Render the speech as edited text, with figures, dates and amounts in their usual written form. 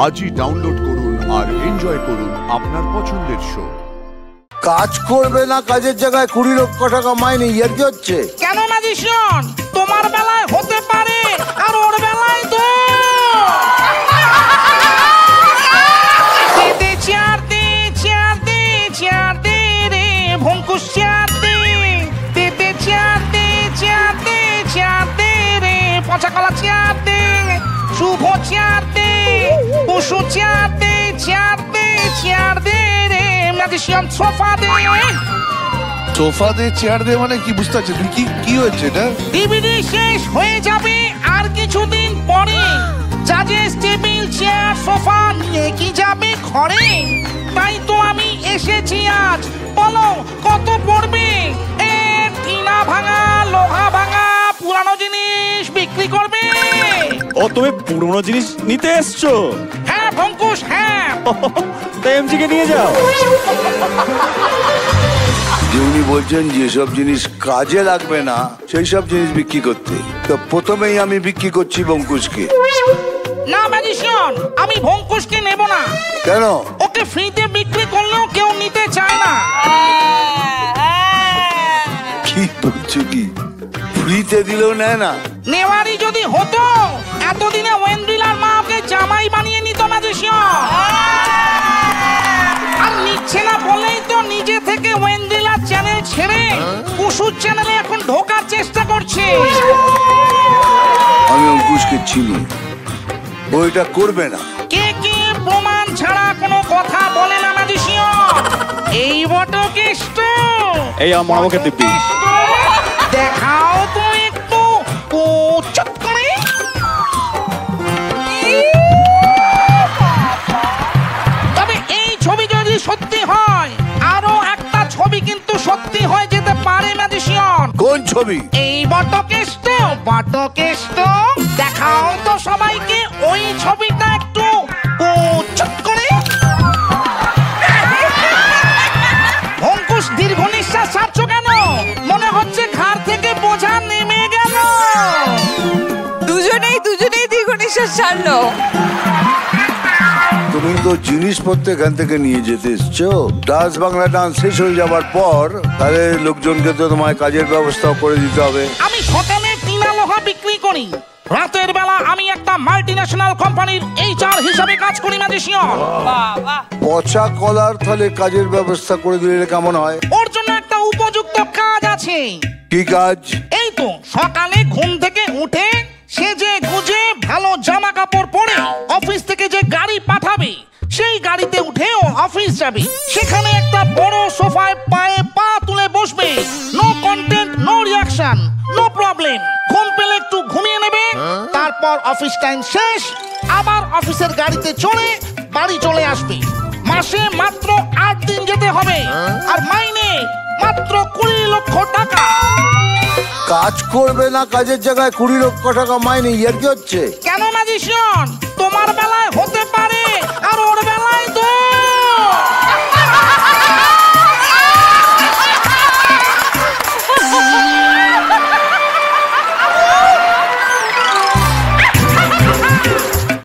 আজই ডাউনলোড করুন আর এনজয় করুন আপনার পছন্দের শো। কাজ করবে না, কাজের জায়গায় 20 লক্ষ টাকা মাইনে, এর কি হচ্ছে? কেন ম্যাজিশিয়ান, তোমার বেলায় হতে পারে আর ওর বেলায় তো রে ভঙ্কুশ চেয়ার দে রে পচাকলা চেয়ার দে, শুভ চেয়ার দে, পশু চেয়ার দে রে ম্যাজিশিয়ান সোফা দে। সোফা দে, চেয়ার দে মানে কি বুঝতে পারছি? তুই কি হয়েছে এটা? ডিভিডি শেষ হয়ে যাবে আর কিছুদিন পরে, জাজেস টেবিল চেয়ার সোফা নিয়ে কি যাবে ঘরে? তাই তো আমি এসেছি আজ, বলো কত পড়বে? টিনা ভাঙা, লোহা ভাঙা, পুরানো জিনিস বিক্রি করবে। ও, তুমি পুরনো জিনিস নিতে এসছো? হ্যাঁ ভঙ্কুশ, হ্যাঁ। এমজি কে নিয়ে যাও। যে উনি বলছেন যেসব জিনিস কাজে লাগবে না সেই সব জিনিস বিক্রি করতে, তো প্রথমেই আমি বিক্রি করছি ভঙ্কুশকে। না ম্যাজিশিয়ান, আমি ভঙ্কুশকে নেব না। কেন? ওকে ফ্রিতে বিক্রি করলেও কেউ নিতে চায় না। কি বলছো? কি ফ্রিতে দিলেও নেয় না? নেওয়ারই যদি হতো এতদিনে ওয়েন্দ্রিলার মা ওকে জামাই বানিয়ে নিত ম্যাজিশিয়ান। আর নিচ্ছে না বলেই তো নিজে থেকে ওয়েন্দ্রিলার চ্যানেল ছেড়ে কুসুর চ্যানেলে এখন ঢোকার চেষ্টা করছে। আমি অঙ্কুশকে চিনি, ওইটা করবে না। কে কে প্রমাণ ছাড়া কোনো কথা বলে না ম্যাজিশিয়ান। এই বটকেষ্ট, এই আমার আমাকে দিবি। দেখাও তো একটু চুপ করে। তবে এই ছবি যদি সত্যি হয়, আরো একটা ছবি কিন্তু সত্যি হয়ে যেতে পারে ম্যাজিশিয়ান। কোন ছবি? এই বটকেষ্ট দেখাও তো সবাইকে ওই ছবিটা একটু চুপ করে। ভঙ্কুশ দীর্ঘ নিঃশ্বাস ছাড়ছো কেন? মনে হচ্ছে ঘাড় থেকে বোঝা নেমে গেল। দুজনেই দীর্ঘ নিঃশ্বাস ছাড়লো। তুমি তো জিনিসপত্র এখান থেকে নিয়ে যেতে এসছো। ডান্স বাংলা ডান্স শেষ হয়ে যাবার পর তাহলে লোকজনকে তো তোমায় কাজের ব্যবস্থাও করে দিতে হবে। আমি সকালে টিনা লোহা বিক্রি করি, রাতের বেলা আমি একটা মাল্টিন্যাশনাল কোম্পানির HR হিসাবে কাজ করি ম্যাজিশিয়ান। পচা কলার তাহলে কাজের ব্যবস্থা করে দিলে কেমন হয়? ওর জন্য একটা উপযুক্ত কাজ আছে। কি কাজ? এই তো সকালে ঘুম থেকে উঠে সেজে গুজে ভালো জামা কাপড় পরে অফিস থেকে যে গাড়ি পাঠাবে সেই গাড়িতে উঠে ও অফিস যাবে। সেখানে একটা বড় সোফায় পায়ে পা তুলে বসবে। No content, no reaction, no problem. ঘুম পেলে একটু ঘুমিয়ে নেবে, তারপর অফিস টাইম শেষ আবার অফিসের গাড়িতে চড়ে বাড়ি চলে আসবে। মাসে মাত্র 8 দিন যেতে হবে, আর মাইনে মাত্র 20 লক্ষ টাকা। কাজ করবে না, কাজের জায়গায় 20 লক্ষ টাকা মাইনে, এর কি হচ্ছে? কেন ম্যাজিশিয়ান, তোমার বেলায় হতে